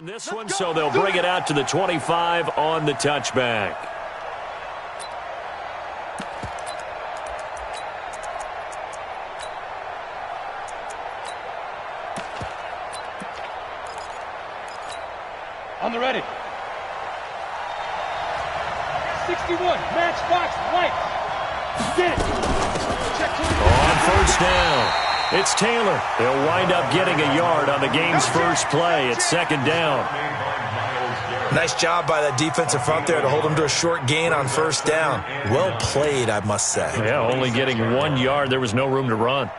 This one, so they'll bring it out to the 25 on the touchback. On the ready. 61, matchbox, white. Get it. On first down, it's Taylor. He'll wind up getting a yard on the game's first play. It's second down. Nice job by that defensive front there to hold them to a short gain on first down. Well played, I must say. Yeah, only getting 1 yard. There was no room to run.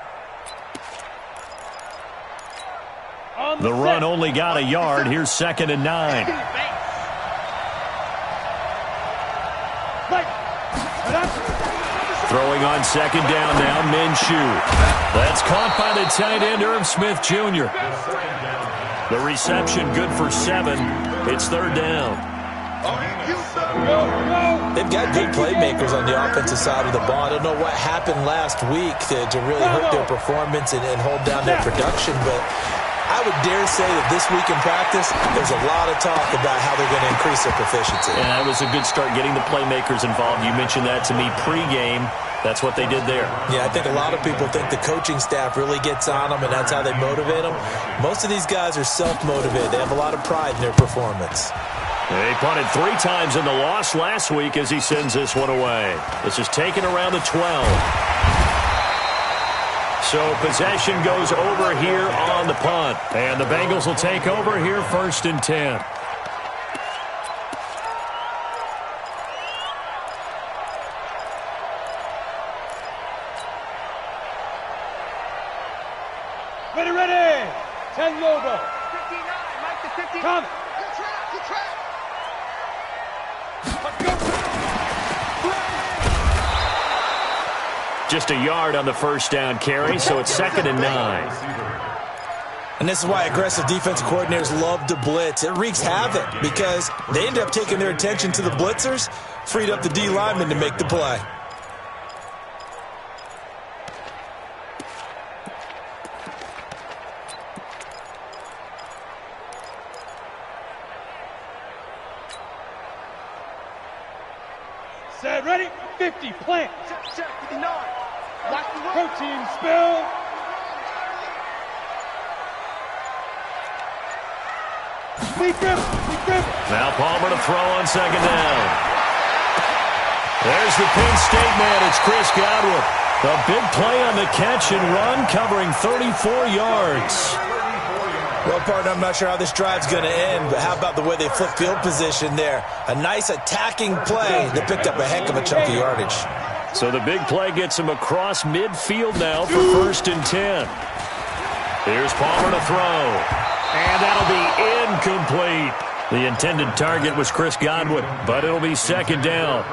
The run only got a yard. Here's second and 9. Throwing on second down now, Minshew. That's caught by the tight end, Irv Smith Jr. The reception good for 7. It's third down. They've got good playmakers on the offensive side of the ball. I don't know what happened last week to really hurt their performance and hold down their production, but I would dare say that this week in practice, there's a lot of talk about how they're going to increase their proficiency. And that was a good start, getting the playmakers involved. You mentioned that to me pregame. That's what they did there. Yeah, I think a lot of people think the coaching staff really gets on them, and that's how they motivate them. Most of these guys are self-motivated. They have a lot of pride in their performance. They punted 3 times in the loss last week as he sends this one away. This is taken around the 12. So possession goes over here on the punt. And the Bengals will take over here first and 10. Ready. 10 Lobo. 59, Mike to 59. Come. Just a yard on the first down carry, so it's second and 9. And this is why aggressive defensive coordinators love to blitz. It wreaks havoc because they end up taking their attention to the blitzers, freed up the D lineman to make the play. Set, ready, 50, plant. Check, 59. Watch the protein spill. Now Palmer to throw on second down. There's the Penn State man. It's Chris Godwin. A big play on the catch and run, covering 34 yards. Well, partner, I'm not sure how this drive's going to end, but how about the way they flip field position there? A nice attacking play that picked up a heck of a chunk of yardage. So the big play gets him across midfield now for first and 10. Here's Palmer to throw. And that'll be incomplete. The intended target was Chris Godwin, but it'll be second down.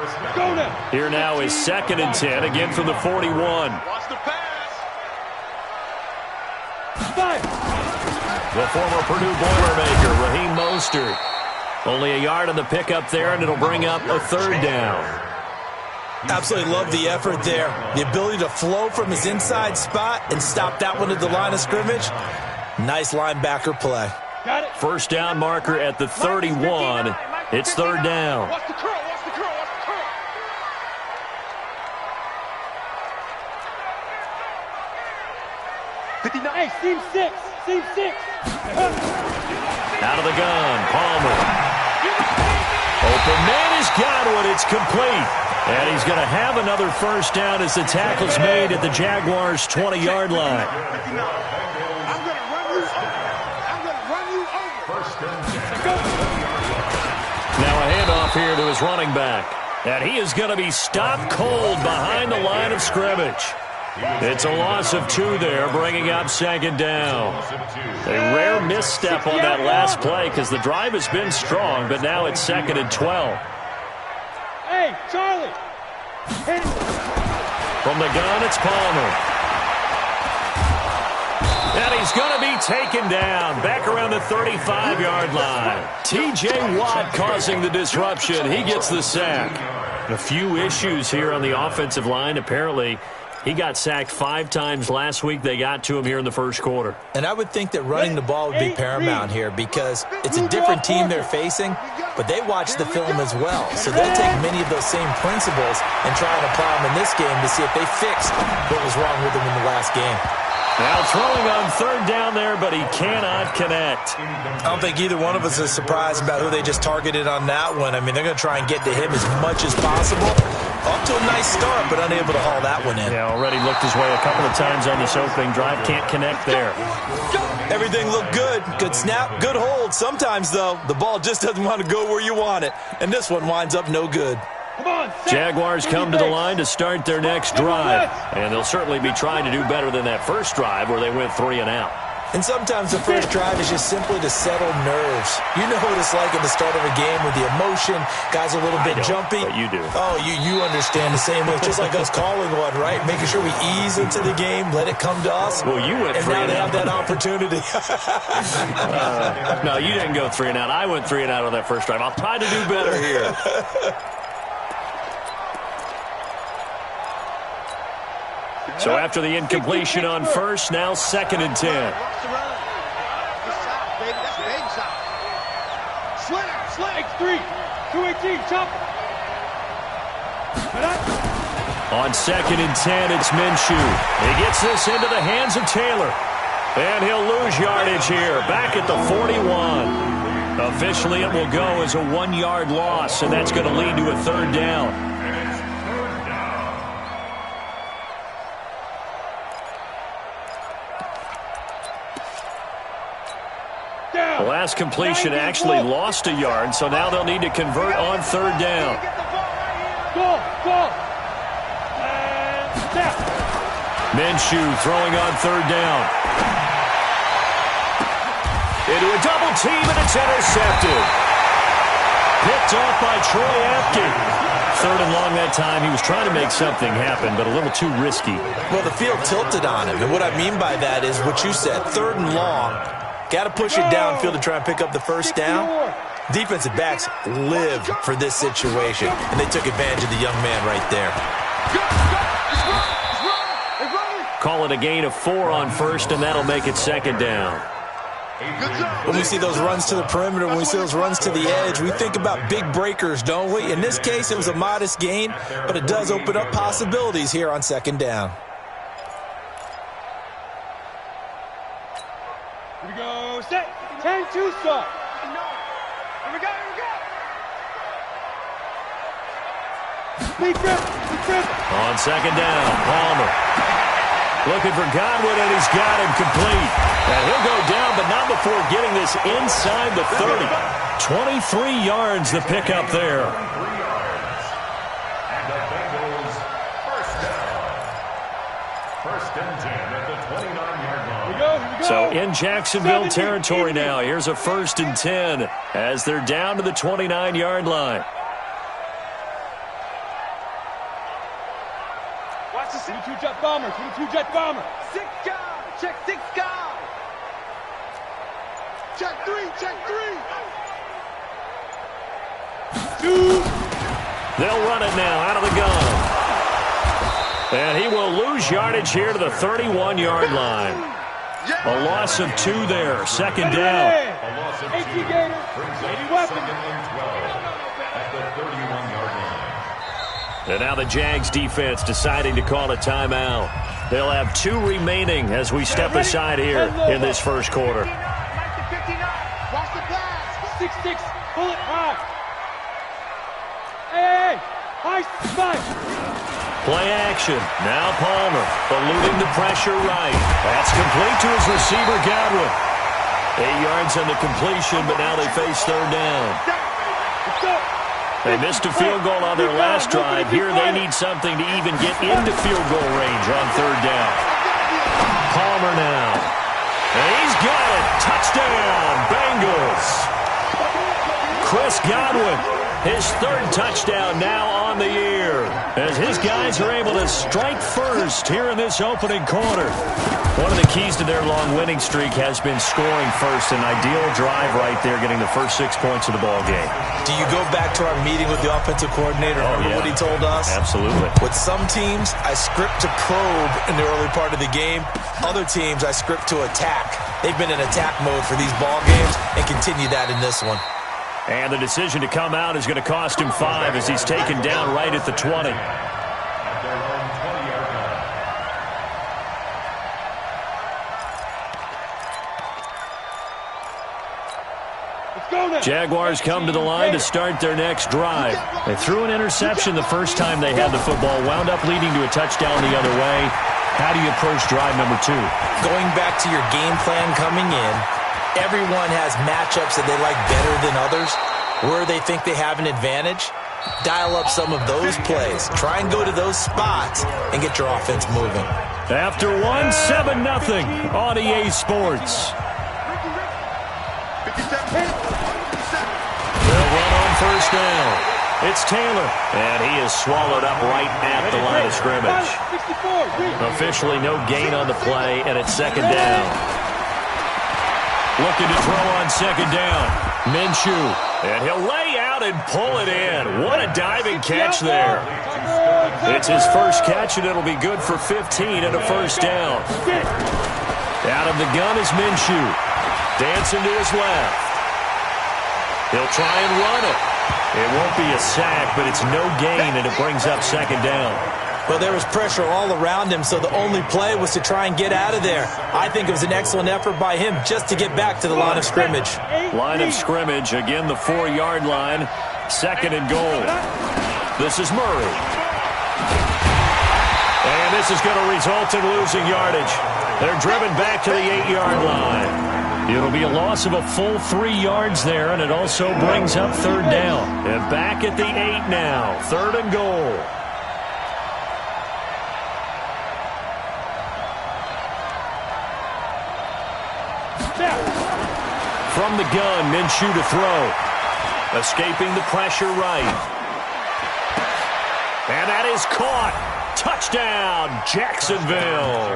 Here now is second and 10, again from the 41. Watch the pass. 5. The former Purdue Boilermaker, Raheem Mostert. Only a yard on the pickup there, and it'll bring up a third down. Absolutely love the effort there. The ability to flow from his inside spot and stop that one at the line of scrimmage. Nice linebacker play. Got it. First down marker at the 31. It's third down. Watch the curl, watch the curl, watch the curl. Hey, seam 6, seam 6. Out of the gun, Palmer. Open man is Godwin. It's complete. And he's going to have another first down as the tackle's made at the Jaguars' 20-yard line. Now a handoff here to his running back. And he is going to be stopped cold behind the line of scrimmage. It's a loss of 2 there, bringing up second down. A rare misstep on that last play because the drive has been strong, but now it's second and 12. Hey, Charlie. From the gun, it's Palmer. And he's going to be taken down back around the 35-yard line. T.J. Watt causing the disruption. He gets the sack. A few issues here on the offensive line. Apparently, He got sacked 5 times last week. They got to him here in the first quarter. And I would think that running the ball would be paramount here because it's a different team they're facing, but they watch the film as well. So they'll take many of those same principles and try and apply them in this game to see if they fix what was wrong with them in the last game. Now throwing on third down there, but he cannot connect. I don't think either one of us is surprised about who they just targeted on that one. I mean, they're going to try and get to him as much as possible. Off to a nice start, but unable to haul that one in. Yeah, already looked his way a couple of times on this opening drive. Can't connect there. Everything looked good. Good snap, good hold. Sometimes, though, the ball just doesn't want to go where you want it. And this one winds up no good. Jaguars come to the line to start their next drive. And they'll certainly be trying to do better than that first drive where they went 3 and out. And sometimes the first drive is just simply to settle nerves. You know what it's like at the start of a game with the emotion. Guys are a little bit jumpy. But you do. Oh, you understand the same way. It's just like us calling one, right? Making sure we ease into the game, let it come to us. Well, you went 3 and out. And now they have that opportunity. No, you didn't go 3 and out. I went 3 and out on that first drive. I'll try to do better here. So after the incompletion on first, now 2nd and 10. On 2nd and 10, it's Minshew. He gets this into the hands of Taylor. And he'll lose yardage here, back at the 41. Officially, it will go as a 1-yard loss, and that's going to lead to a 3rd down. The last completion actually lost a yard, so now they'll need to convert on 3rd down. Minshew throwing on 3rd down. Into a double team, and it's intercepted. Picked off by Troy Apke. 3rd and long that time. He was trying to make something happen, but a little too risky. Well, the field tilted on him, and what I mean by that is what you said, 3rd and long. Got to push it downfield to try and pick up the first down. Defensive backs live for this situation, and they took advantage of the young man right there. Call it a gain of 4 on first, and that'll make it 2nd down. When we see those runs to the perimeter, when we see those runs to the edge, we think about big breakers, don't we? In this case, it was a modest gain, but it does open up possibilities here on 2nd down. Here we go, set, 10-2 stop. Here we go, here we go. Big grip. On 2nd down, Palmer. Looking for Godwin, and he's got him complete. And he'll go down, but not before getting this inside the 30. 23 yards the pickup there. And the Bengals first down. 1st and 10 at the 29-yard line. Here we go. So in Jacksonville territory now. Here's a 1st and 10 as they're down to the 29-yard line. Watch the 22 jet bomber, 22 jet bomber. 6 guy, check 6 guy. Check 3, check 3. 2. They'll run it now out of the gun. And he will lose yardage here to the 31-yard line. A loss of 2 there, 2nd down. A loss of 2 brings up 2nd and 12 at the 31-yard line. And now the Jags defense deciding to call a timeout. They'll have 2 remaining as we step aside here in this first quarter. 59, watch the pass. 6-6, pull it high. Hey, high spike. Play action. Now Palmer eluding the pressure right. That's complete to his receiver, Godwin. 8 yards on the completion, but now they face 3rd down. They missed a field goal on their last drive. Here they need something to even get into field goal range on 3rd down. Palmer now. And he's got it. Touchdown, Bengals. Chris Godwin His third touchdown now on the year, as his guys are able to strike first here in this opening quarter. One of the keys to their long winning streak has been scoring first. An ideal drive right there, getting the first 6 points of the ball game. Do you go back to our meeting with the offensive coordinator? Remember what he told us? Absolutely. With some teams, I script to probe in the early part of the game. Other teams, I script to attack. They've been in attack mode for these ball games and continue that in this one. And the decision to come out is going to cost him 5 as he's taken down right at the 20. Jaguars come to the line to start their next drive. They threw an interception the first time they had the football, wound up leading to a touchdown the other way. How do you approach drive number 2? Going back to your game plan coming in, everyone has matchups that they like better than others. Where they think they have an advantage, dial up some of those plays. Try and go to those spots and get your offense moving. After 7-0 on EA Sports. They'll run on first down. It's Taylor, and he is swallowed up right at the line of scrimmage. Officially no gain on the play, and it's second down. Looking to throw on second down. Minshew, and he'll lay out and pull it in. What a diving catch there. It's his first catch, and it'll be good for 15 and a first down. Out of the gun is Minshew. Dancing to his left. He'll try and run it. It won't be a sack, but it's no gain, and it brings up second down. Well, there was pressure all around him, so the only play was to try and get out of there. I think it was an excellent effort by him just to get back to the line of scrimmage. Line of scrimmage, again the 4-yard line. Second and goal. This is Murray. And this is going to result in losing yardage. They're driven back to the 8-yard line. It'll be a loss of a full 3 yards there, and it also brings up third down. And back at the 8 now. Third and goal. From the gun, Minshew to throw. Escaping the pressure right. And that is caught. Touchdown, Jacksonville.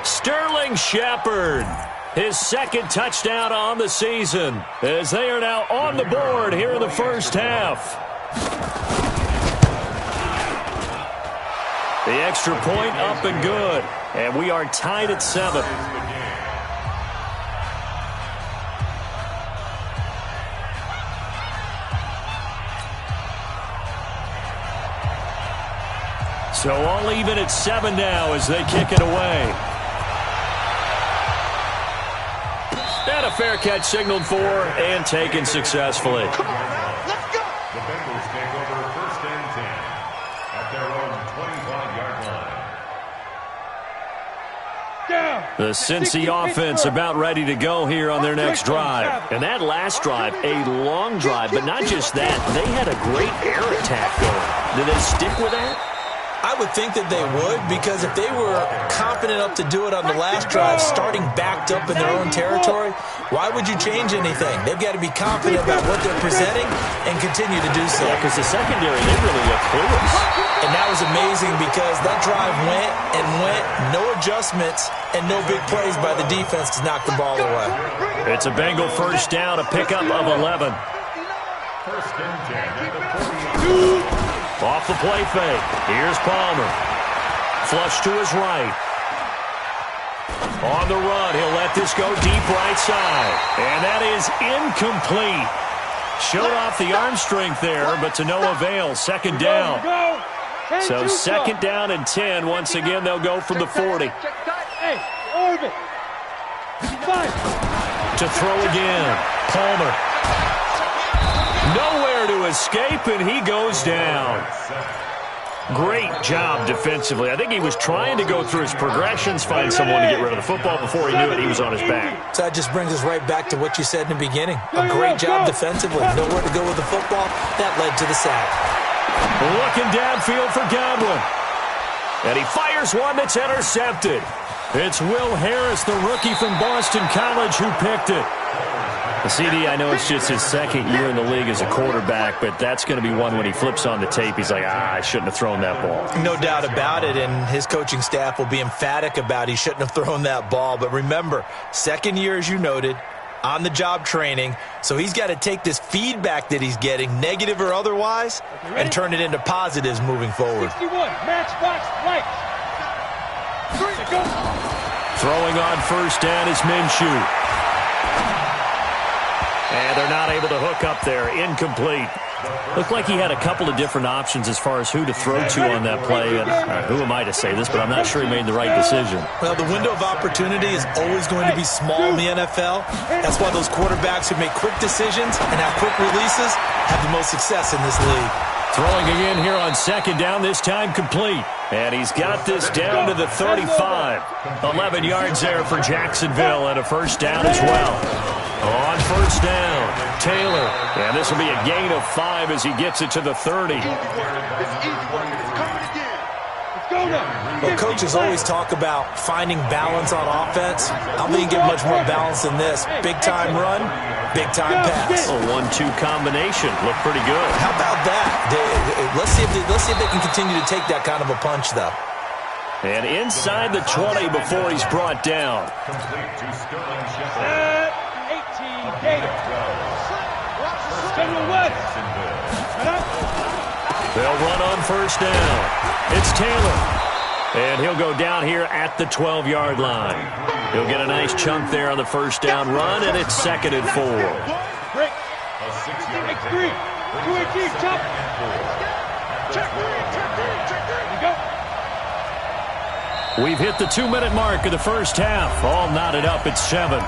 Sterling Shepard. His second touchdown on the season, as they are now on the board here in the first half. The extra point up and good, and we are tied at 7. So all even at 7 now as they kick it away. And a fair catch signaled for and taken successfully. The Bengals take over first and 10 at their own 25-yard line. The Cincy offense about ready to go here on their next drive. And that last drive, a long drive, but not just that. They had a great air attack going. Did they stick with that? I would think that they would, because if they were confident enough to do it on the last drive, starting backed up in their own territory, why would you change anything? They've got to be confident about what they're presenting and continue to do so. Yeah, because the secondary, they really look clueless. And that was amazing because that drive went and went, no adjustments, and no big plays by the defense to knock the ball away. It's a Bengal first down, a pickup of 11. First and 10 at the 40. Off the play fake. Here's Palmer. Flush to his right. On the run, he'll let this go deep right side. And that is incomplete. Showed off the arm strength there, but to no avail. Second down. So second down and 10. Once again, they'll go from the 40. To throw again. Palmer. Nowhere to escape, and he goes down. Great job defensively. I think he was trying to go through his progressions, find someone to get rid of the football. Before he knew it, he was on his back. So that just brings us right back to what you said in the beginning. A great job defensively. Nowhere to go with the football. That led to the sack. Looking downfield for Godwin. And he fires one that's intercepted. It's Will Harris, the rookie from Boston College, who picked it. The CD, I know it's just his second year in the league as a quarterback, but that's going to be one when he flips on the tape. He's like, I shouldn't have thrown that ball. No doubt about it, and his coaching staff will be emphatic about he shouldn't have thrown that ball. But remember, second year, as you noted, on-the-job training, so he's got to take this feedback that he's getting, negative or otherwise, and turn it into positives moving forward. 61, matchbox lights. Throwing on first down is Minshew. And they're not able to hook up there. Incomplete. Looked like he had a couple of different options as far as who to throw to on that play. And who am I to say this, but I'm not sure he made the right decision. Well, the window of opportunity is always going to be small in the NFL. That's why those quarterbacks who make quick decisions and have quick releases have the most success in this league. Throwing again here on second down, this time complete. And he's got this down to the 35. 11 yards there for Jacksonville and a first down as well. On first down, Taylor. And this will be a gain of 5 as he gets it to the 30. Well, coaches always talk about finding balance on offense. I don't think you get much more balance than this. Big-time run, big-time pass. A 1-2 combination. Looked pretty good. How about that? Let's see if they can continue to take that kind of a punch, though. And inside the 20 before he's brought down. 18, Gator. They'll run on first down. It's Taylor. And he'll go down here at the 12-yard line. He'll get a nice chunk there on the first down run, and it's second and 4. Break. X3. 2-18, chop. Check 3. Here we go. We've hit the 2-minute mark of the first half. All knotted up at 7.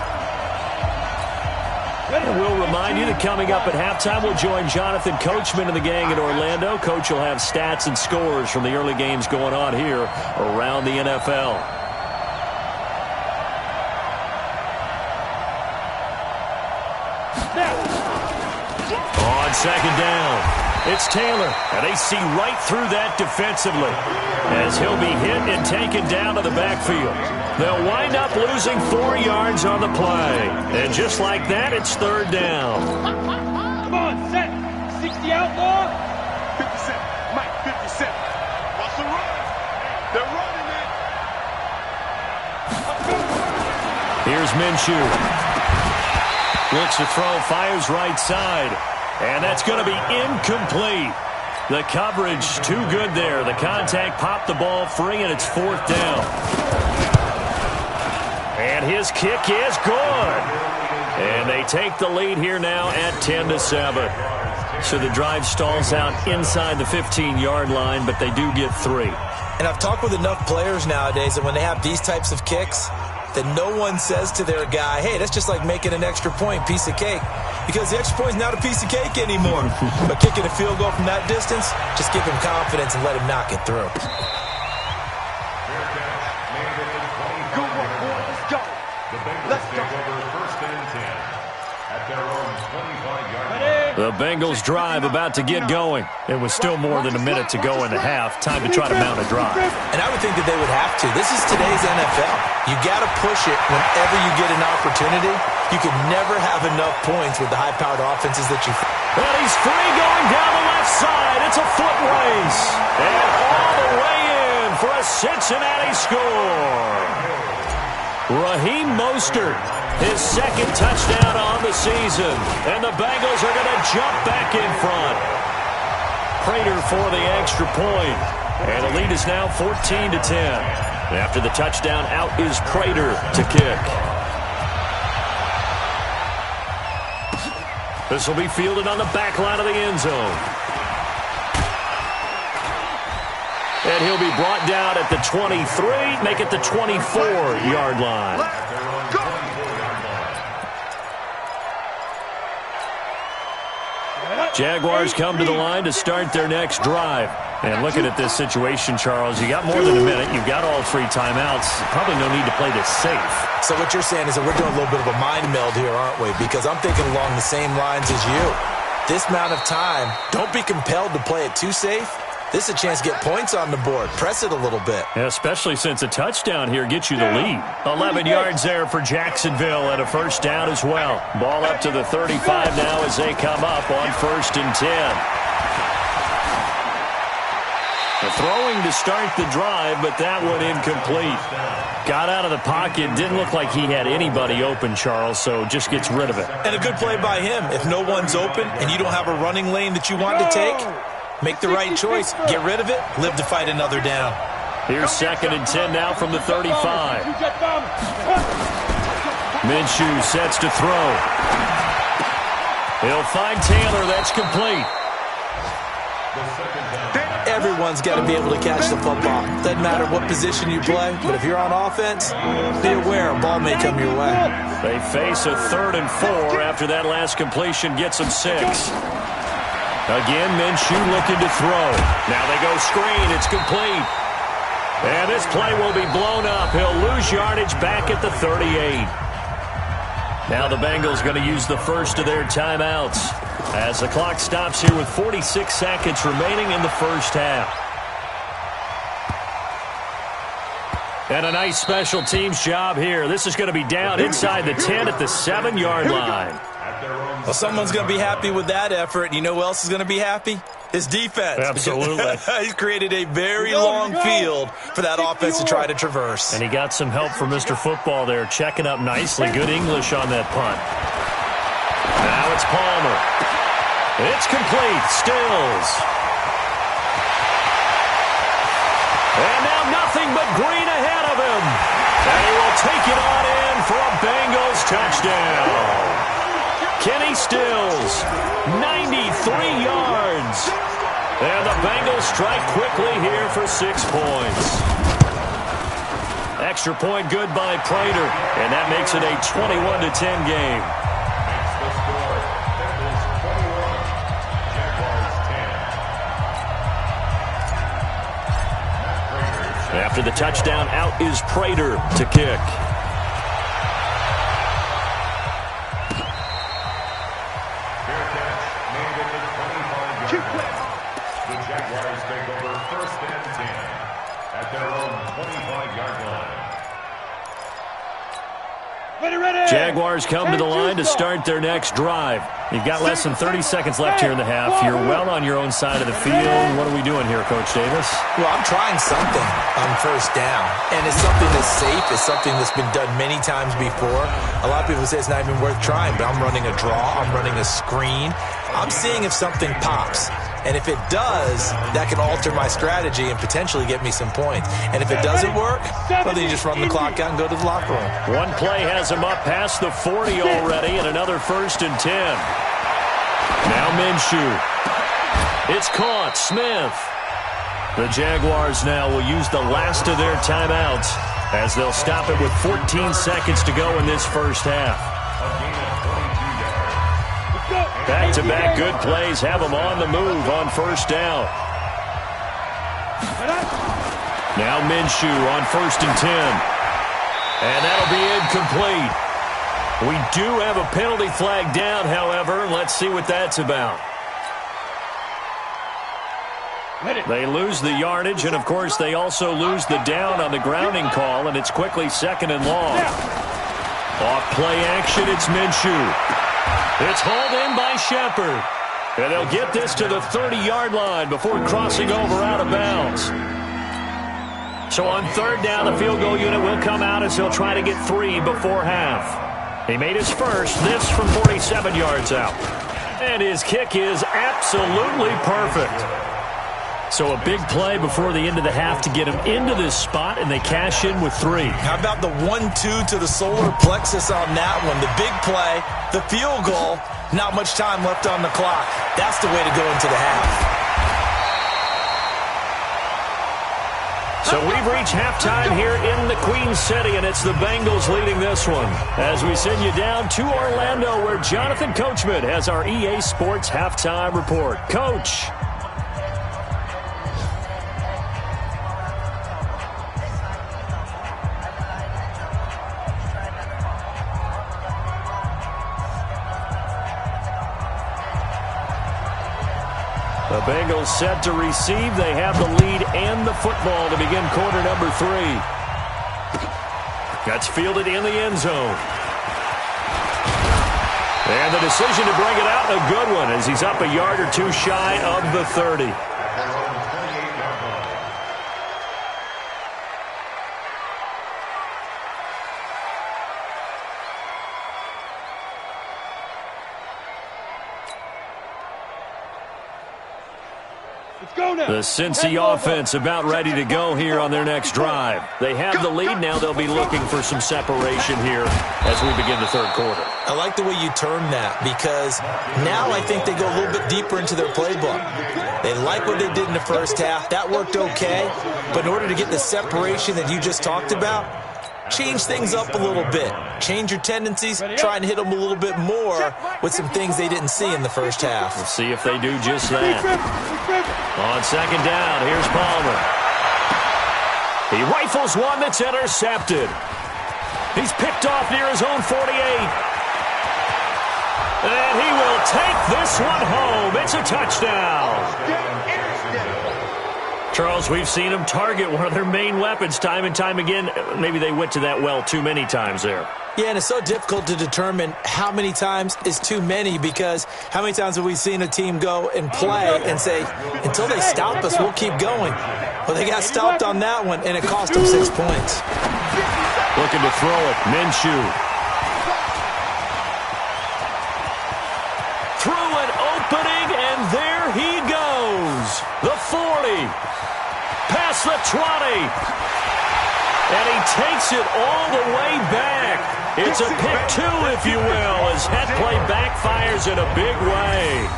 And we'll remind you that coming up at halftime, we'll join Jonathan Coachman and the gang in Orlando. Coach will have stats and scores from the early games going on here around the NFL. On second down, it's Taylor, and they see right through that defensively as he'll be hit and taken down to the backfield. They'll wind up losing 4 yards on the play. And just like that, it's third down. Come on, set. 60 outlaw. 57. Mike, 57. Watch the run. They're running it. Here's Minshew. Looks to throw, fires right side. And that's going to be incomplete. The coverage too good there. The contact popped the ball free, and it's fourth down. And his kick is good. And they take the lead here now at 10-7. So the drive stalls out inside the 15-yard line, but they do get 3. And I've talked with enough players nowadays that when they have these types of kicks, that no one says to their guy, hey, that's just like making an extra point, piece of cake. Because the extra point is not a piece of cake anymore. But kicking a field goal from that distance, just give him confidence and let him knock it through. The Bengals drive about to get going. It was still more than a minute to go in the half. Time to try to mount a drive. And I would think that they would have to. This is today's NFL. You got to push it whenever you get an opportunity. You can never have enough points with the high-powered offenses that you... And he's free going down the left side. It's a foot race. And all the way in for a Cincinnati score. Raheem Mostert, his second touchdown on the season. And the Bengals are going to jump back in front. Prater for the extra point. And the lead is now 14-10. After the touchdown, out is Prater to kick. This will be fielded on the back line of the end zone. And he'll be brought down at the 23, make it the 24-yard line. Jaguars come to the line to start their next drive. And looking at this situation, Charles, you got more than a minute. You've got all 3 timeouts. Probably no need to play this safe. So what you're saying is that we're doing a little bit of a mind meld here, aren't we? Because I'm thinking along the same lines as you. This amount of time, don't be compelled to play it too safe. This is a chance to get points on the board. Press it a little bit. Yeah, especially since a touchdown here gets you the lead. 11 yards there for Jacksonville and a first down as well. Ball up to the 35 now as they come up on 1st and 10. The throwing to start the drive, but that one incomplete. Got out of the pocket. Didn't look like he had anybody open, Charles, so just gets rid of it. And a good play by him. If no one's open and you don't have a running lane that you want to take, make the right choice. Get rid of it. Live to fight another down. Here's 2nd and 10 now from the 35. Minshew sets to throw. He'll find Taylor. That's complete. Everyone's got to be able to catch the football. Doesn't matter what position you play, but if you're on offense, be aware a ball may come your way. They face a 3rd and 4 after that last completion gets them 6. Again, Minshew looking to throw. Now they go screen. It's complete. And this play will be blown up. He'll lose yardage back at the 38. Now the Bengals going to use the first of their timeouts as the clock stops here with 46 seconds remaining in the first half. And a nice special teams job here. This is going to be down inside the 10 at the 7-yard line. Well, someone's going to be happy with that effort. You know who else is going to be happy? His defense. Absolutely. He's created a very long field for that offense to try to traverse. And he got some help from Mr. Football there, checking up nicely. Good English on that punt. Now it's Palmer. It's complete. Stills. And now nothing but green ahead of him. And he will take it on in for a Bengals touchdown. Kenny Stills, 93 yards. And the Bengals strike quickly here for 6 points. Extra point good by Prater, and that makes it a 21-10 game. After the touchdown, out is Prater to kick. The Jaguars take over 1st and 10 at their own 25-yard line. Jaguars come to the line to start their next drive. You've got less than 30 seconds left here in the half. You're well on your own side of the field. What are we doing here, Coach Davis? Well, I'm trying something on 1st down, and it's something that's safe. It's something that's been done many times before. A lot of people say it's not even worth trying, but I'm running a draw. I'm running a screen. I'm seeing if something pops. And if it does, that can alter my strategy and potentially get me some points. And if it doesn't work, well, then you just run the clock out and go to the locker room. One play has him up past the 40 already, and another 1st and 10. Now Minshew. It's caught. Smith. The Jaguars now will use the last of their timeouts as they'll stop it with 14 seconds to go in this first half. Back-to-back good plays have them on the move on 1st down. Now Minshew on 1st and 10. And that'll be incomplete. We do have a penalty flag down, however. Let's see what that's about. They lose the yardage, and, of course, they also lose the down on the grounding call, and it's quickly 2nd and long. Off play action, it's Minshew. It's hauled in by Shepard. And they'll get this to the 30-yard line before crossing over out of bounds. So on 3rd down, the field goal unit will come out as he'll try to get 3 before half. He made his first, this from 47 yards out. And his kick is absolutely perfect. So a big play before the end of the half to get him into this spot, and they cash in with 3. How about the 1-2 to the solar plexus on that one? The big play, the field goal, not much time left on the clock. That's the way to go into the half. So we've reached halftime here in the Queen City, and it's the Bengals leading this one. As we send you down to Orlando, where Jonathan Coachman has our EA Sports halftime report. Coach. The Bengals set to receive. They have the lead and the football to begin quarter number 3. That's fielded in the end zone. And the decision to bring it out, a good one, as he's up a yard or two shy of the 30. The Cincy offense about ready to go here on their next drive. They have the lead now. They'll be looking for some separation here as we begin the third quarter. I like the way you term that, because now I think they go a little bit deeper into their playbook. They like what they did in the first half. That worked okay. But in order to get the separation that you just talked about, change things up a little bit. Change your tendencies. Try and hit them a little bit more with some things they didn't see in the first half. We'll see if they do just that. On second down, here's Palmer. He rifles one that's intercepted. He's picked off near his own 48. And he will take this one home. It's a touchdown. Charles, we've seen them target one of their main weapons time and time again. Maybe they went to that well too many times there. Yeah, and it's so difficult to determine how many times is too many, because how many times have we seen a team go and play and say, until they stop us, we'll keep going. Well, they got stopped on that one, and it cost them 6 points. Looking to throw it. Minshew. Through an opening, and there he goes. The 40. Past the 20. And he takes it all the way back. It's a pick 2, if you will, as that play backfires in a big way.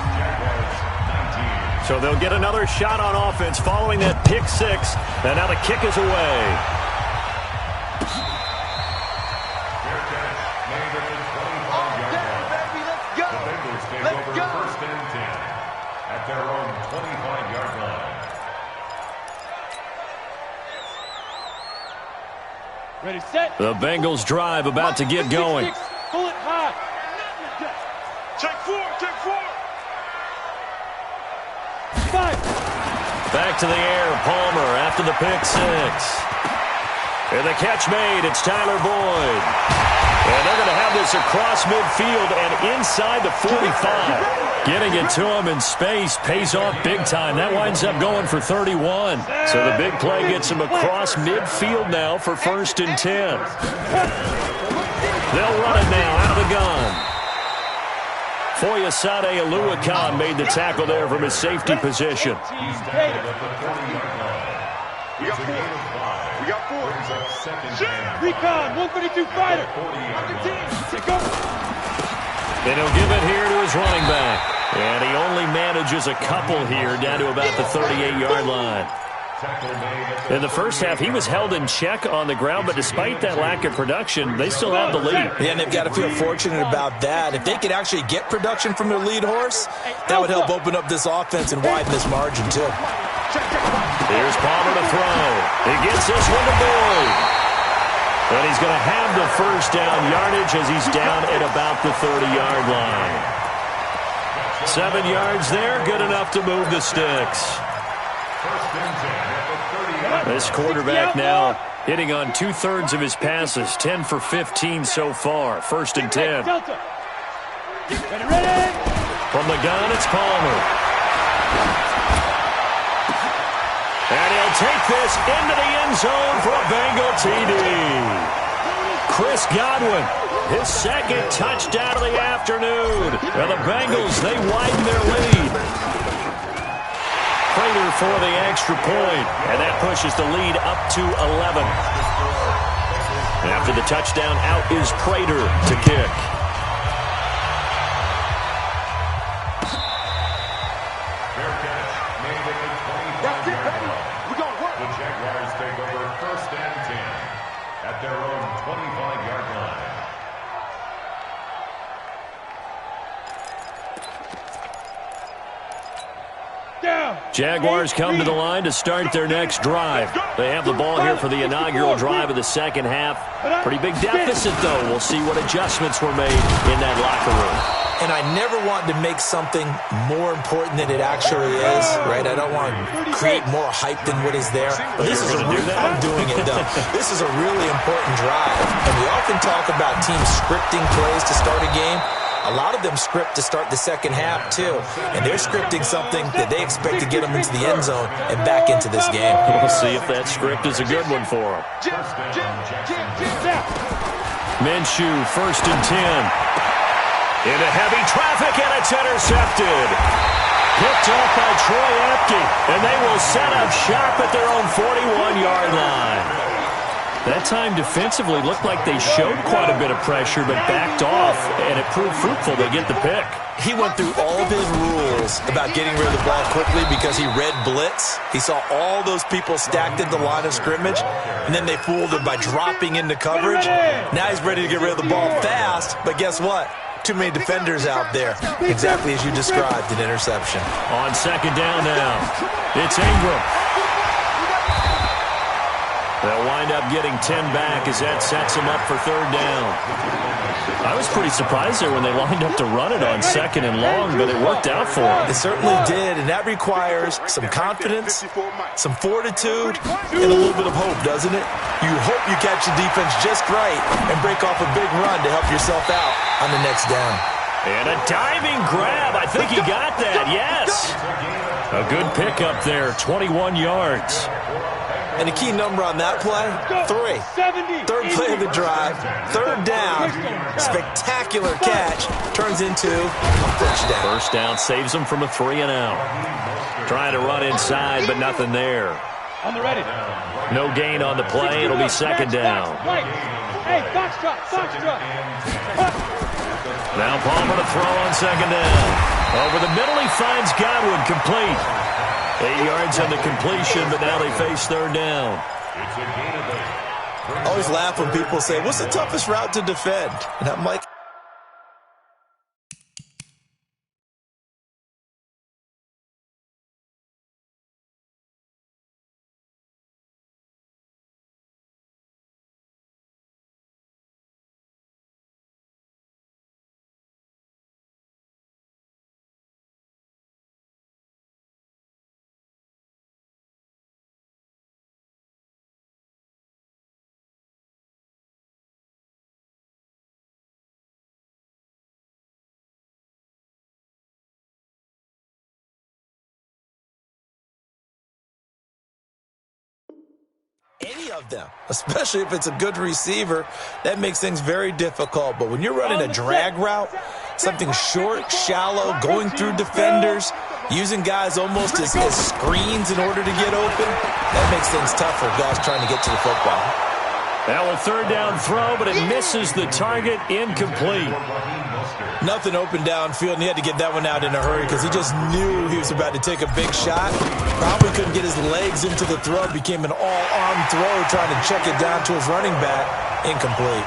So they'll get another shot on offense following that pick 6. And now the kick is away. Ready, set. The Bengals drive about to get going. Pull it high. Check 4, check 4. 5. Back to the air, Palmer after the pick 6. And the catch made, it's Tyler Boyd. And they're going to have this across midfield and inside the 45. Getting it to him in space pays off big time. That winds up going for 31. So the big play gets him across midfield now for 1st and 10. They'll run it now out of the gun. Foyesade Aluakan made the tackle there from his safety position. We got 4. We got 4. Recon, 132 fighter. Take over. And he'll give it here to his running back. And he only manages a couple here down to about the 38-yard line. In the first half, he was held in check on the ground, but despite that lack of production, they still have the lead. Yeah, and they've got to feel fortunate about that. If they could actually get production from their lead horse, that would help open up this offense and widen this margin, too. Here's Palmer to throw. He gets this one to Boyd. And he's going to have the first down yardage as he's down at about the 30-yard line. 7 yards there, good enough to move the sticks. This quarterback now hitting on 2/3 of his passes, 10 for 15 so far. 1st and 10. From the gun, it's Palmer. And he'll take this into the end zone for a Bengal TD. Chris Godwin, his 2nd touchdown of the afternoon. And the Bengals, they widen their lead. Prater for the extra point, and that pushes the lead up to 11. After the touchdown, out is Prater to kick. The Jaguars take over 1st and 10 at their own 25-yard line. Down. Jaguars come to the line to start their next drive. They have the ball here for the inaugural drive of the second half. Pretty big deficit, though. We'll see what adjustments were made in that locker room. And I never want to make something more important than it actually is, right? I don't want to create more hype than what is there. But this is I'm doing it, though. This is a really important drive. And we often talk about teams scripting plays to start a game. A lot of them script to start the second half, too. And they're scripting something that they expect to get them into the end zone and back into this game. We'll see if that script is a good one for them. Minshew, 1st and 10. Into heavy traffic, and it's intercepted. Picked up by Troy Apke, and they will set up shop at their own 41-yard line. That time defensively looked like they showed quite a bit of pressure, but backed off, and it proved fruitful. They get the pick. He went through all of his rules about getting rid of the ball quickly because he read blitz. He saw all those people stacked at the line of scrimmage, and then they fooled him by dropping into coverage. Now he's ready to get rid of the ball fast, but guess what? Too many defenders out there, exactly as you described, an interception. On 2nd down now, it's Ingram. They'll wind up getting 10 back as that sets them up for 3rd down. I was pretty surprised there when they lined up to run it on 2nd and long, but it worked out for them. It certainly did, and that requires some confidence, some fortitude, and a little bit of hope, doesn't it? You hope you catch the defense just right and break off a big run to help yourself out on the next down. And a diving grab. I think he got that, yes. A good pickup there, 21 yards. And a key number on that play, 3. 3rd play of the drive, 3rd down, spectacular catch, turns into a first down. First down saves them from a 3-and-out. Trying to run inside, but nothing there. On the ready. No gain on the play. It'll be 2nd down. Hey, box drop. Now Palmer to throw on 2nd down. Over the middle, he finds Godwin, complete. 8 yards on the completion, but now they face 3rd down. I always laugh when people say, what's the toughest route to defend? And I'm like, any of them, especially if it's a good receiver, that makes things very difficult. But when you're running a drag route, something short, shallow, going through defenders, using guys almost as screens in order to get open, that makes things tough for guys trying to get to the football. Now a 3rd down throw, but it misses the target, incomplete. Nothing open downfield, and he had to get that one out in a hurry because he just knew he was about to take a big shot. Probably couldn't get his legs into the throw. Became an all-arm throw trying to check it down to his running back. Incomplete.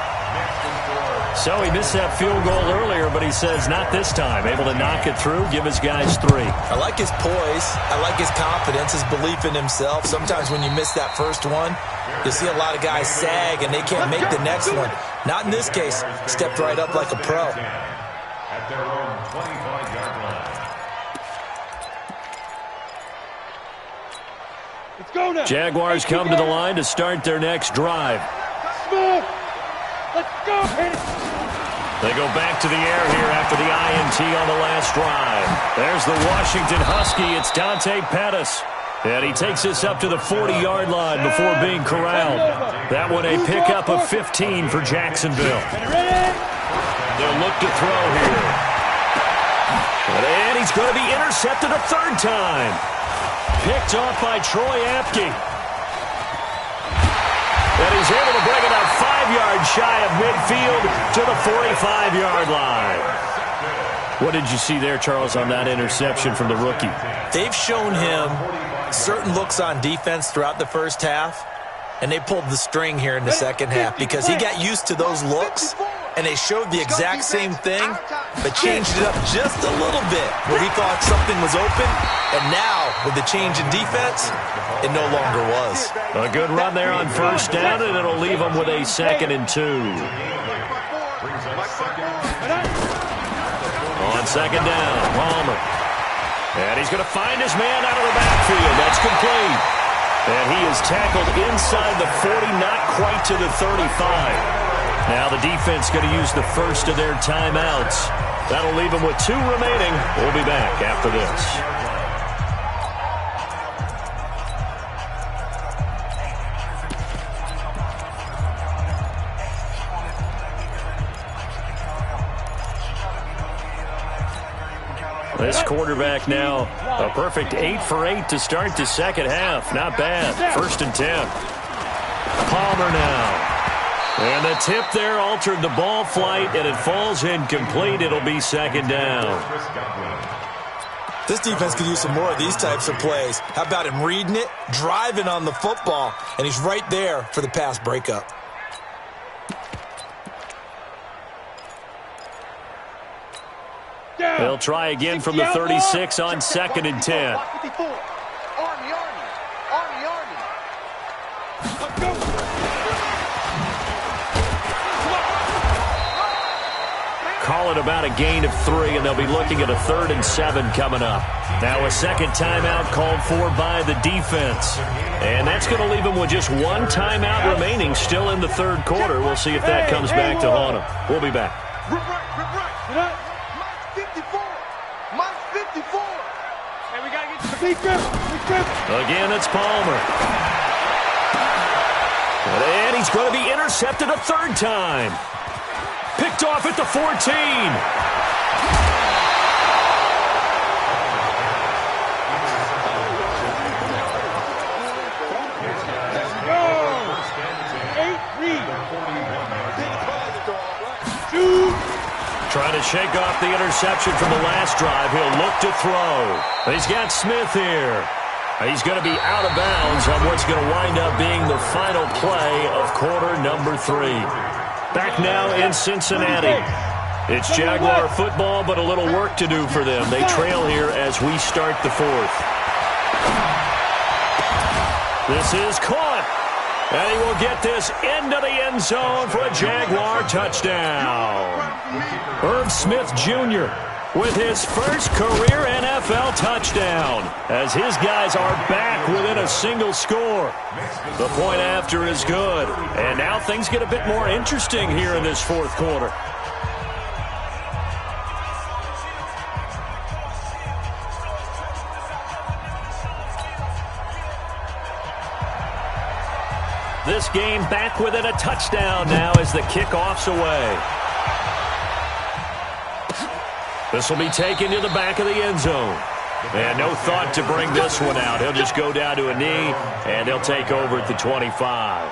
So he missed that field goal earlier, but he says not this time. Able to knock it through, give his guys 3. I like his poise. I like his confidence, his belief in himself. Sometimes when you miss that first one, you see a lot of guys sag and they can't make the next one. Not in this case. Stepped right up like a pro. At their own 25-yard line. Let's go now. Jaguars come to the line to start their next drive. Smooth. Let's go. They go back to the air here after the INT on the last drive. There's the Washington Husky. It's Dante Pettis. And he takes this up to the 40-yard line before being corralled. That one a pickup of 15 for Jacksonville. They'll look to throw here. And he's going to be intercepted a 3rd time. Picked off by Troy Apke. And he's able to bring it up 5 yards shy of midfield to the 45-yard line. What did you see there, Charles, on that interception from the rookie? They've shown him certain looks on defense throughout the first half, and they pulled the string here in the second half because he got used to those looks, and they showed the exact same thing, but changed it up just a little bit where he thought something was open, and now with the change in defense, it no longer was. A good run there on first down, and it'll leave them with a 2nd and 2. On 2nd down, Palmer. And he's going to find his man out of the backfield. That's complete. And he is tackled inside the 40, not quite to the 35. Now the defense going to use the first of their timeouts. That'll leave them with 2 remaining. We'll be back after this. This quarterback now, a perfect 8 for 8 to start the second half. Not bad. 1st and 10. Palmer now. And the tip there altered the ball flight, and it falls incomplete. It'll be 2nd down. This defense could use some more of these types of plays. How about him reading it, driving on the football, and he's right there for the pass breakup. They'll try again from the 36 on 2nd and 10. Call it about a gain of 3, and they'll be looking at a 3rd and 7 coming up. Now a second timeout called for by the defense. And that's going to leave them with just 1 timeout remaining still in the 3rd quarter. We'll see if that comes back to haunt them. We'll be back. Again, it's Palmer. And he's going to be intercepted a 3rd time. Picked off at the 14. Trying to shake off the interception from the last drive. He'll look to throw. He's got Smith here. He's going to be out of bounds on what's going to wind up being the final play of quarter number 3. Back now in Cincinnati. It's Jaguar football, but a little work to do for them. They trail here as we start the 4th. This is caught. And he will get this into the end zone for a Jaguar touchdown. Irv Smith Jr. with his first career NFL touchdown as his guys are back within a single score. The point after is good. And now things get a bit more interesting here in this 4th quarter. This game back within a touchdown now as the kickoff's away. This will be taken to the back of the end zone. And no thought to bring this one out. He'll just go down to a knee, and they'll take over at the 25.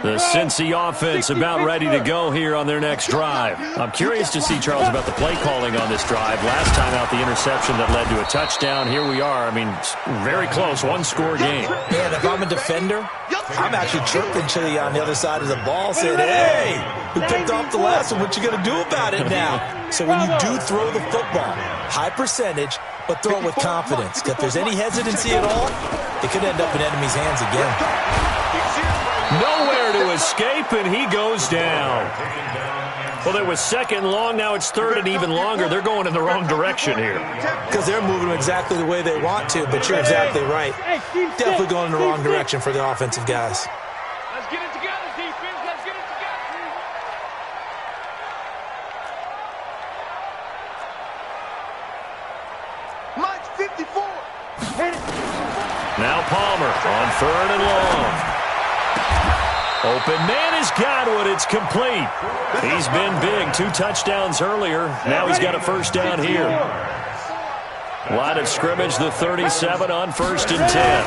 The Cincy offense about ready to go here on their next drive. I'm curious to see, Charles, about the play calling on this drive. Last time out, the interception that led to a touchdown. Here we are. I mean, very close, 1-score game. Man, if I'm a defender, I'm actually chirping Chili on the other side of the ball, saying, hey, we picked off the last one. What you going to do about it now? So when you do throw the football, high percentage, but throw it with confidence. If there's any hesitancy at all, it could end up in enemy's hands again. Nowhere to escape, and he goes down. Well, it was 2nd long. Now it's 3rd and even longer. They're going in the wrong direction here. Because they're moving exactly the way they want to, but you're exactly right. Definitely going in the wrong direction for the offensive guys. Let's get it together, defense. Let's get it together. Mike's 54. Now Palmer on 3rd and long. Open man has got one. It's complete. He's been big. 2 touchdowns earlier. Now he's got a 1st down here. Line of scrimmage, the 37 on 1st and 10.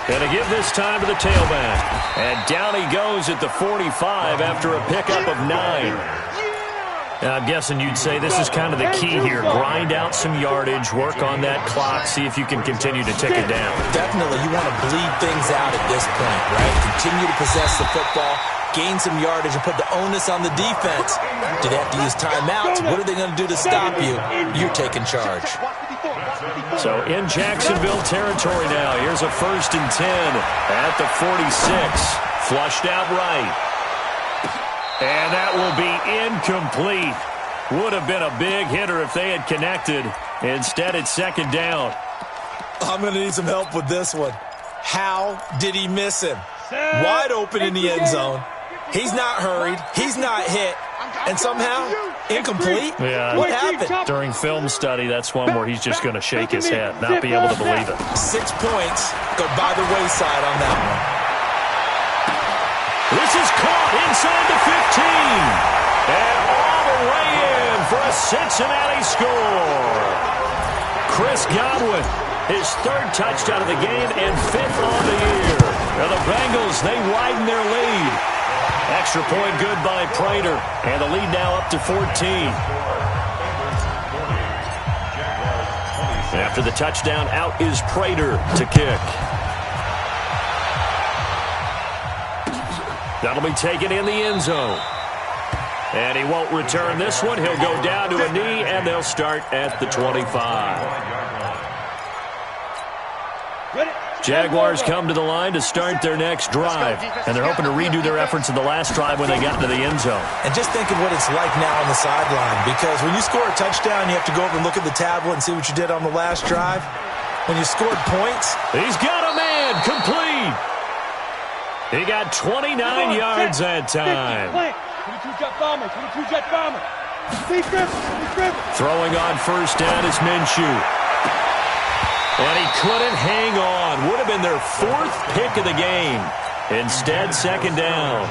Going to give this time to the tailback. And down he goes at the 45 after a pickup of 9. I'm guessing you'd say this is kind of the key here. Grind out some yardage, work on that clock, see if you can continue to tick it down. Definitely. You want to bleed things out at this point, right? Continue to possess the football, gain some yardage, and put the onus on the defense. Do they have to use timeouts? What are they going to do to stop you? You're taking charge. So in Jacksonville territory now. Here's a 1st and 10 at the 46. Flushed out right. And that will be incomplete. Would have been a big hitter if they had connected. Instead, it's 2nd down. I'm going to need some help with this one. How did he miss him? Wide open in the end zone. He's not hurried. He's not hit. And somehow, incomplete? Yeah. What happened? During film study, that's one where he's just going to shake his head, not be able to believe it. 6 points go by the wayside on that one. This is caught inside the 15. And all the way in for a Cincinnati score. Chris Godwin, his 3rd touchdown of the game and 5th on the year. Now the Bengals, they widen their lead. Extra point good by Prater. And the lead now up to 14. After the touchdown, out is Prater to kick. That'll be taken in the end zone. And he won't return this one. He'll go down to a knee, and they'll start at the 25. Jaguars come to the line to start their next drive. And they're hoping to redo their efforts in the last drive when they got into the end zone. And just think of what it's like now on the sideline. Because when you score a touchdown, you have to go over and look at the tablet and see what you did on the last drive. When you scored points. He's got a man complete. He got 29 yards that time. 22-jet bomber, 22-jet bomber. Throwing on 1st down is Minshew. And he couldn't hang on. Would have been their 4th pick of the game. Instead, 2nd down.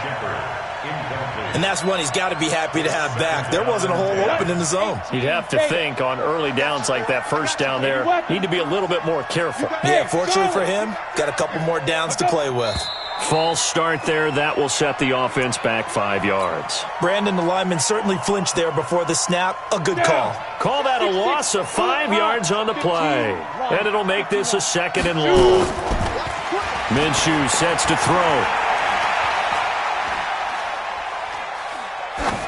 And that's one he's got to be happy to have back. There wasn't a hole open in the zone. You'd have to think on early downs like that 1st down there, need to be a little bit more careful. Yeah, fortunately for him, got a couple more downs to play with. False start there. That will set the offense back 5 yards. Brandon, the lineman, certainly flinched there before the snap. A good call. Call that a loss of 5 yards on the play. And it'll make this a 2nd and long. Minshew sets to throw.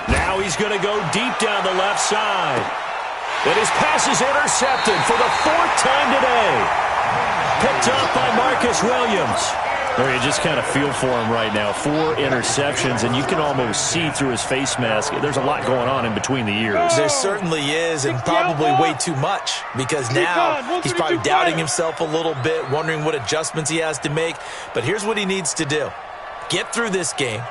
Now he's going to go deep down the left side. And his pass is intercepted for the 4th time today. Picked up by Marcus Williams. Or you just kind of feel for him right now. 4 interceptions, and you can almost see through his face mask. There's a lot going on in between the ears. There certainly is, and probably way too much, because now he's probably doubting himself a little bit, wondering what adjustments he has to make. But here's what he needs to do. Get through this game,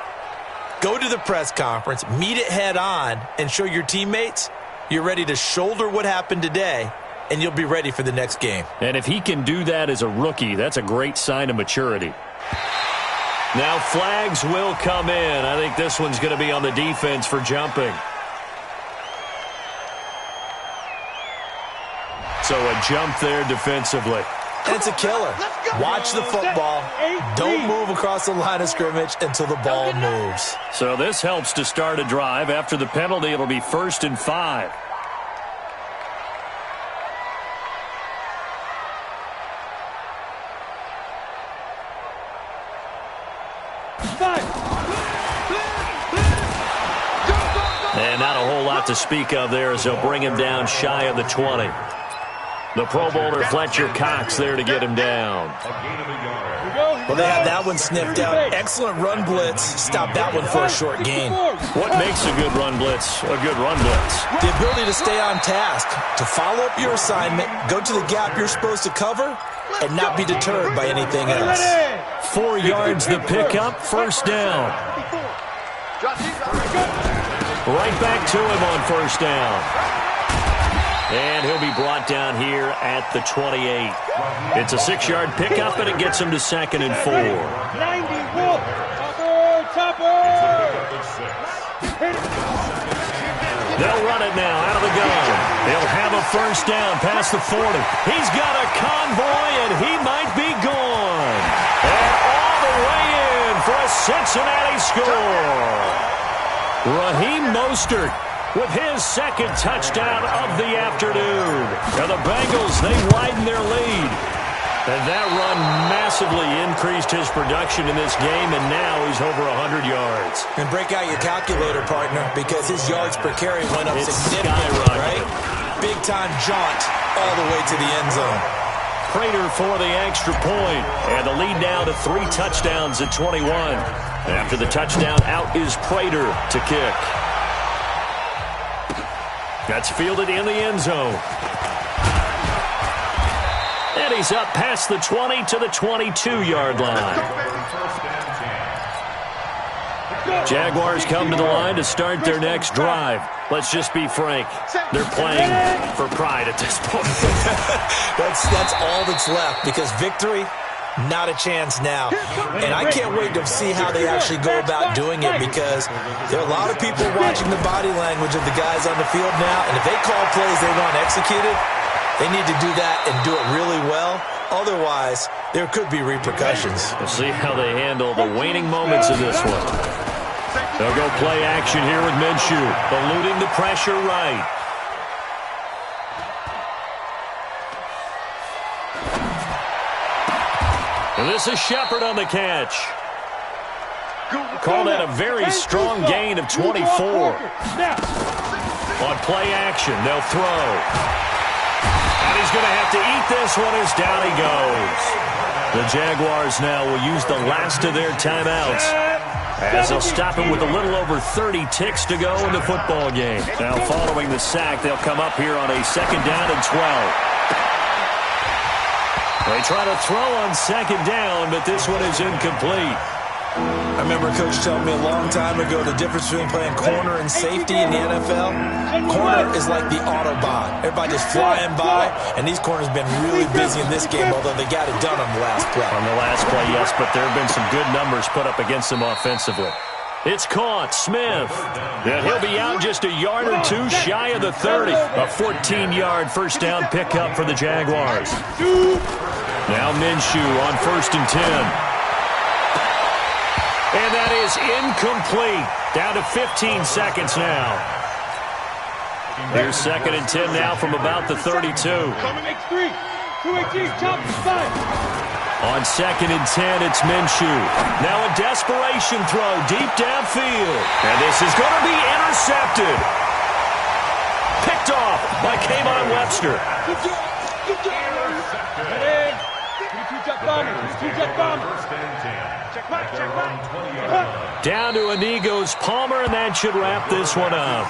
go to the press conference, meet it head on, and show your teammates you're ready to shoulder what happened today, and you'll be ready for the next game. And if he can do that as a rookie, that's a great sign of maturity. Now flags will come in. I think this one's going to be on the defense for jumping. So a jump there defensively. And it's a killer. Watch the football. Don't move across the line of scrimmage until the ball moves. So this helps to start a drive. After the penalty, it'll be 1st and 5. And not a whole lot to speak of there as they'll bring him down shy of the 20. The Pro Bowler Fletcher Cox there to get him down. Well, they had that one sniffed out. Excellent run blitz. Stop that one for a short gain. What makes a good run blitz a good run blitz? The ability to stay on task, to follow up your assignment, go to the gap you're supposed to cover, and not be deterred by anything else. 4 yards the pickup, 1st down. Right back to him on 1st down. And he'll be brought down here at the 28. It's a 6-yard pickup, and it gets him to 2nd and 4. 90, Topper! They'll run it now out of the gun. They'll have a 1st down past the 40. He's got a convoy, and he might be gone. And all the way in for a Cincinnati score. Raheem Mostert with his second touchdown of the afternoon. And the Bengals, they widen their lead. And that run massively increased his production in this game, and now he's over 100 yards. And break out your calculator, partner, because his yards per carry went up significantly, right? Big-time jaunt all the way to the end zone. Prater for the extra point, and the lead now to 3 touchdowns at 21. After the touchdown, out is Prater to kick. That's fielded in the end zone. And he's up past the 20 to the 22-yard line. Jaguars come to the line to start their next drive. Let's just be frank. They're playing for pride at this point. That's all that's left, because victory, not a chance now. And I can't wait to see how they actually go about doing it, because there are a lot of people watching the body language of the guys on the field now, and if they call plays they want executed, they need to do that and do it really well. Otherwise, there could be repercussions. We'll see how they handle the waning moments of this one. They'll go play action here with Minshew, eluding the pressure right. And this is Shepard on the catch. Call that a very strong gain of 24. On play action, they'll throw. And he's going to have to eat this one as down he goes. The Jaguars now will use the last of their timeouts, as they'll stop him with a little over 30 ticks to go in the football game. Now following the sack, they'll come up here on a 2nd down and 12. They try to throw on 2nd down, but this one is incomplete. I remember Coach telling me a long time ago the difference between playing corner and safety in the NFL. Corner is like the Autobahn. Everybody just flying by, and these corners have been really busy in this game, although they got it done on the last play. On the last play, yes, but there have been some good numbers put up against them offensively. It's caught. Smith. And he'll be out just a yard or two shy of the 30. A 14-yard first down pickup for the Jaguars. Now Minshew on 1st and 10. And that is incomplete. Down to 15 seconds now. Here's 2nd and 10 now from about the 32. On 2nd and 10, it's Minshew. Now a desperation throw deep downfield. And this is going to be intercepted. Picked off by Kayvon Webster. Down to Inigos Palmer, and that should wrap this one up.